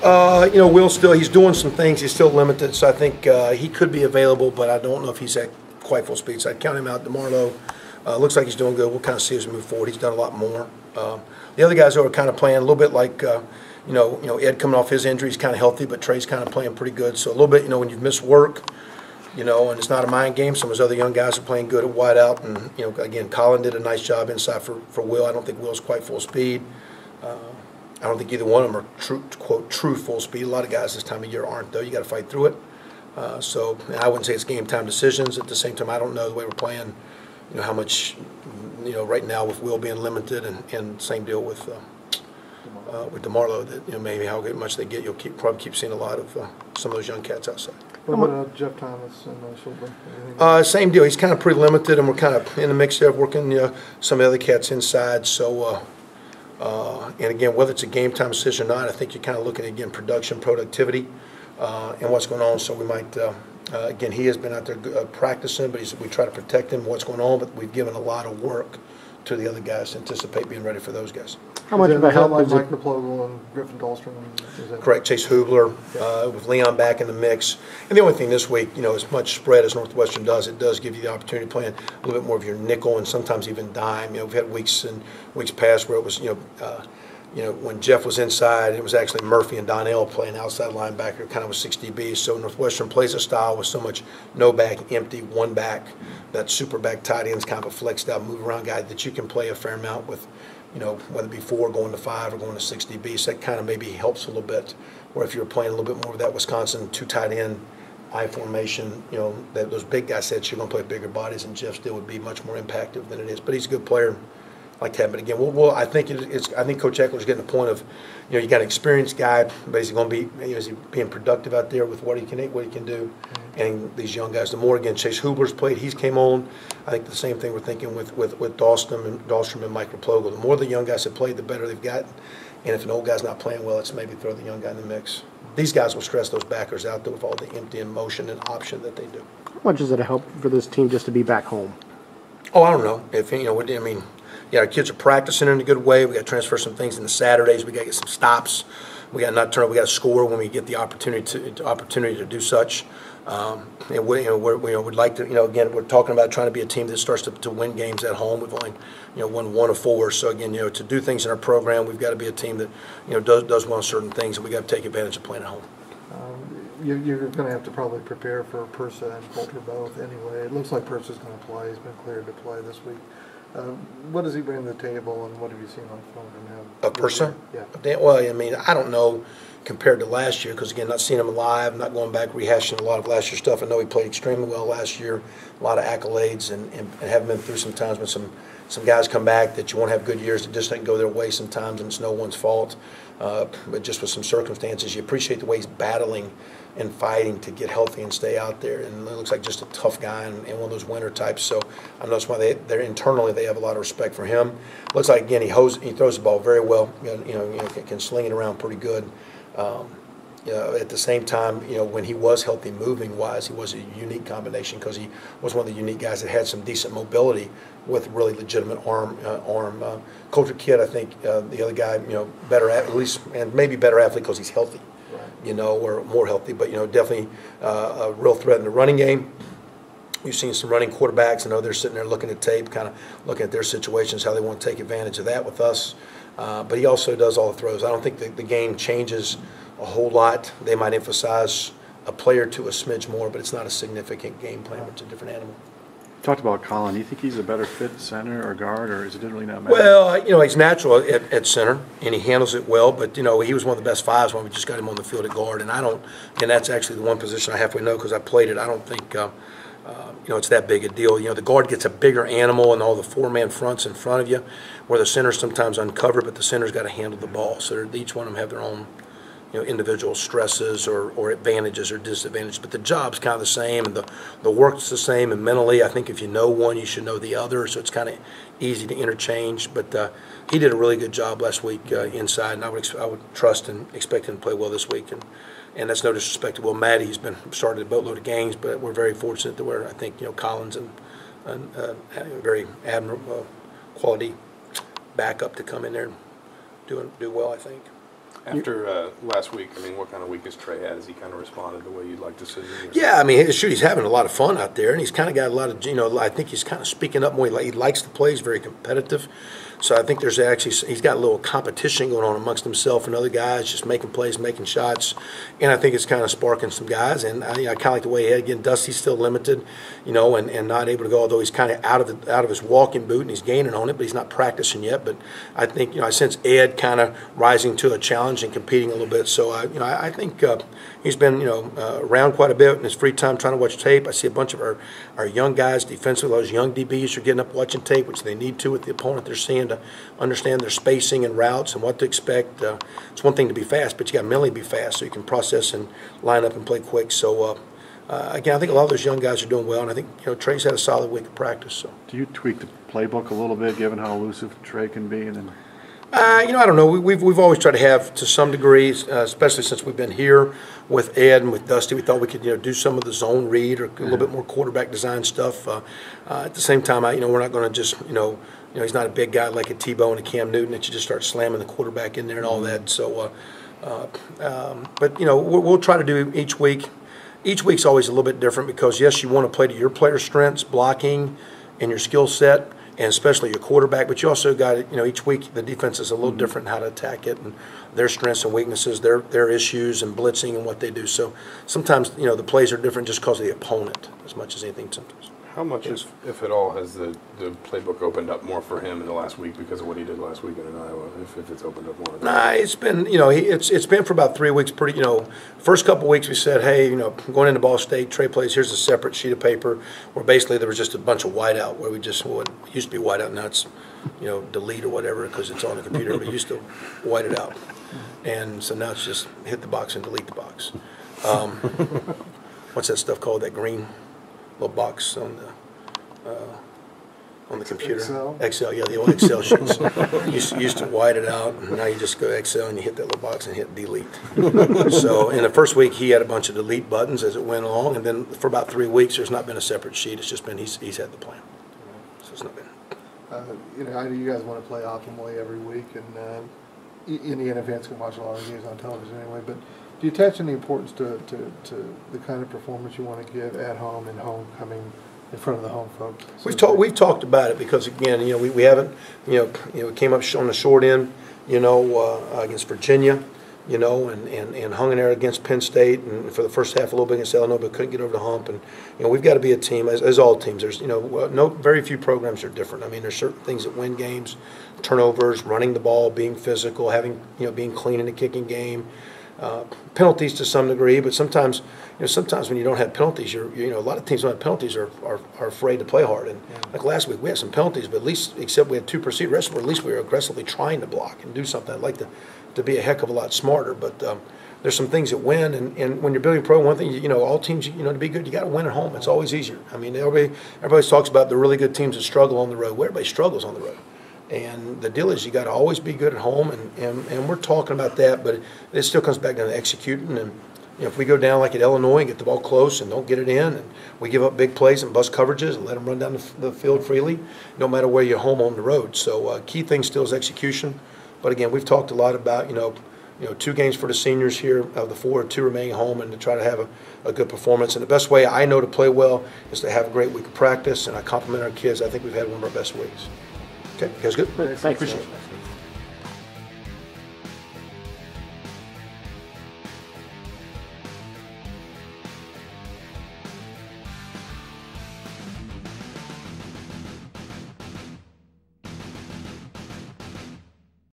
Will still, he's doing some things. He's still limited, so I think he could be available, but I don't know if he's at quite full speed. So I'd count him out. DeMarlo looks like he's doing good. We'll kind of see as we move forward. He's done a lot more. The other guys are kind of playing a little bit like, Ed coming off his injury, he's kind of healthy, but Trey's kind of playing pretty good. So a little bit, when you've missed work, and it's not a mind game. Some of those other young guys are playing good at wide out, and again, Colin did a nice job inside for Will. I don't think Will's quite full speed. I don't think either one of them are true full speed. A lot of guys this time of year aren't, though. You got to fight through it. So I wouldn't say it's game time decisions. At the same time, I don't know the way we're playing. How much, right now with Will being limited, and same deal with DeMarlo. That maybe how much they get. You'll probably keep seeing a lot of some of those young cats outside. What about Jeff Thomas and Schulberg? Same deal. He's kind of pretty limited, and we're kind of in the mix there, working some of the other cats inside. So. And again, whether it's a game time decision or not, I think you're kind of looking at, again, production, productivity, and what's going on. So we might, again, he has been out there practicing, but we try to protect him, what's going on, but we've given a lot of work to the other guys to anticipate being ready for those guys. How much of a help is Mike Replogle and Griffin Dahlstrom? Correct. Chase Hubler, with Leon back in the mix. And the only thing this week, as much spread as Northwestern does, it does give you the opportunity to play a little bit more of your nickel and sometimes even dime. We've had weeks past where it was, when Jeff was inside, it was actually Murphy and Donnell playing outside linebacker, kind of with 6 DBs. So Northwestern plays a style with so much no back, empty, one back. That super back tight end's kind of a flexed out, move around guy that you can play a fair amount with, whether it be 4 going to 5 or going to 6 DB. So that kind of maybe helps a little bit. Or if you're playing a little bit more of that Wisconsin 2 tight end I formation, those big guys said you're going to play bigger bodies, and Jeff still would be much more impactful than it is. But he's a good player. Like that, but again, I think I think Coach Eckler's getting the point of, you got an experienced guy, but is he going to be, is he being productive out there with what he can do, and these young guys. The more again, Chase Hubler's played, he's came on. I think the same thing we're thinking with Dahlstrom and Mike Replogle. The more the young guys have played, the better they've gotten. And if an old guy's not playing well, it's maybe throw the young guy in the mix. These guys will stress those backers out there with all the empty and motion and option that they do. How much does it help for this team just to be back home? Oh, I don't know. Our kids are practicing in a good way. We got to transfer some things into Saturdays. We got to get some stops. We got to not turn. We got to score when we get the opportunity to do such. And we'd like to. Again, we're talking about trying to be a team that starts to win games at home. We've only won 1 of 4. So again, to do things in our program, we've got to be a team that does want certain things, and we got to take advantage of playing at home. You're going to have to probably prepare for Persa and Coulter both anyway. It looks like Persa's going to play. He's been cleared to play this week. What does he bring to the table, and what have you seen on film from him? A Persa? Yeah. Well, I don't know compared to last year, because again, not seeing him live, not going back rehashing a lot of last year's stuff. I know he played extremely well last year, a lot of accolades, and having been through some times when some guys come back that you won't have good years that just didn't go their way sometimes, and it's no one's fault. But just with some circumstances, you appreciate the way he's battling and fighting to get healthy and stay out there. And it looks like just a tough guy and one of those winner types. So I know that's why they're internally they have a lot of respect for him. Looks like again he throws the ball very well. Can sling it around pretty good. At the same time, when he was healthy moving wise, he was a unique combination because he was one of the unique guys that had some decent mobility with really legitimate arm. Coulter Kid, I think the other guy, better at least, and maybe better athlete because he's healthy. Right. Or more healthy, but definitely a real threat in the running game. You've seen some running quarterbacks. I know they're sitting there looking at tape, kind of looking at their situations, how they want to take advantage of that with us. But he also does all the throws. I don't think the game changes a whole lot. They might emphasize a play or two a smidge more, but it's not a significant game plan. It's a different animal. Talked about Colin. Do you think he's a better fit center or guard, or is it really not matter? Well, he's natural at center, and he handles it well. But he was one of the best 5s when we just got him on the field at guard. And that's actually the one position I halfway know because I played it. I don't think it's that big a deal. The guard gets a bigger animal and all the 4-man fronts in front of you, where the center's sometimes uncovered, but the center's got to handle the ball. So each one of them have their own individual stresses or advantages or disadvantages, but the job's kind of the same, and the work's the same, and mentally, I think if you know one, you should know the other, so it's kind of easy to interchange. But he did a really good job last week inside, and I would trust and expect him to play well this week. And that's no disrespect to Will Maddie. He's been started a boatload of games, but we're very fortunate that we're, I think, Collins and a very admirable quality backup to come in there and do well, I think. After last week, I mean, what kind of week has Trey had? Has he kind of responded the way you'd like to see? Yeah, I mean, shoot, he's having a lot of fun out there, and he's kind of got a lot of, I think he's kind of speaking up more. He likes to play. He's very competitive. So I think there's actually, he's got a little competition going on amongst himself and other guys, just making plays, making shots. And I think it's kind of sparking some guys. And I kind of like the way he had, again, Dusty's still limited, and not able to go, although he's kind of out of his walking boot and he's gaining on it, but he's not practicing yet. But I think, I sense Ed kind of rising to a challenge and competing a little bit. So, I think he's been, around quite a bit in his free time trying to watch tape. I see a bunch of our young guys defensively, those young DBs are getting up watching tape, which they need to with the opponent they're seeing to understand their spacing and routes and what to expect. It's one thing to be fast, but you got to mentally be fast so you can process and line up and play quick. So, again, I think a lot of those young guys are doing well, and I think, Trey's had a solid week of practice. So. Do you tweak the playbook a little bit, given how elusive Trey can be? And then I don't know. We've always tried to have, to some degree, especially since we've been here with Ed and with Dusty, we thought we could, do some of the zone read or a little bit more quarterback design stuff. At the same time, we're not going to just, he's not a big guy like a Tebow and a Cam Newton that you just start slamming the quarterback in there and all that. So, but we'll try to do each week. Each week's always a little bit different because yes, you want to play to your player's strengths, blocking, and your skill set, and especially your quarterback. But you also got each week the defense is a little different in how to attack it and their strengths and weaknesses, their issues and blitzing and what they do. So sometimes the plays are different just because of the opponent as much as anything sometimes. How much, if at all, has the playbook opened up more for him in the last week because of what he did last weekend in Iowa, if it's opened up more? Nah, it's been, it's been for about 3 weeks pretty, first couple of weeks we said, hey, going into Ball State, Trey plays, here's a separate sheet of paper where basically there was just a bunch of whiteout where we just, it used to be whiteout, now it's, delete or whatever because it's on the computer, but we used to white it out. And so now it's just hit the box and delete the box. What's that stuff called, that green little box on the computer? Excel, yeah, the old Excel sheets. You used to white it out, and now you just go to Excel and you hit that little box and hit delete. So in the first week, he had a bunch of delete buttons as it went along, and then for about 3 weeks, there's not been a separate sheet. It's just been he's had the plan. So it's not been. I know you guys want to play optimally every week, and Indiana fans can watch a lot of games on television anyway, but do you attach any importance to the kind of performance you want to give at home and homecoming in front of the home folks? We've talked about it because again, we haven't, we came up on the short end, against Virginia, and hung in there against Penn State, and for the first half a little bit against Illinois, but couldn't get over the hump. And we've got to be a team, as all teams. There's very few programs are different. I mean, there's certain things that win games, turnovers, running the ball, being physical, having being clean in the kicking game. Penalties to some degree, but sometimes when you don't have penalties, a lot of teams don't have penalties are afraid to play hard. And like last week, we had some penalties, but at least except we had 2 perceived rest, at least we were aggressively trying to block and do something. I'd like to be a heck of a lot smarter, but there's some things that win. And when you're building pro, one thing all teams to be good, you got to win at home. It's always easier. I mean, everybody talks about the really good teams that struggle on the road. Well, everybody struggles on the road. And the deal is you got to always be good at home, and we're talking about that, but it still comes back down to executing. And if we go down like at Illinois and get the ball close and don't get it in, and we give up big plays and bust coverages and let them run down the field freely, no matter where you're home on the road. So key thing still is execution. But again, we've talked a lot about 2 games for the seniors here of the 4, 2 remaining home, and to try to have a good performance. And the best way I know to play well is to have a great week of practice, and I compliment our kids. I think we've had one of our best weeks. Okay, you guys good? Thanks. Appreciate it.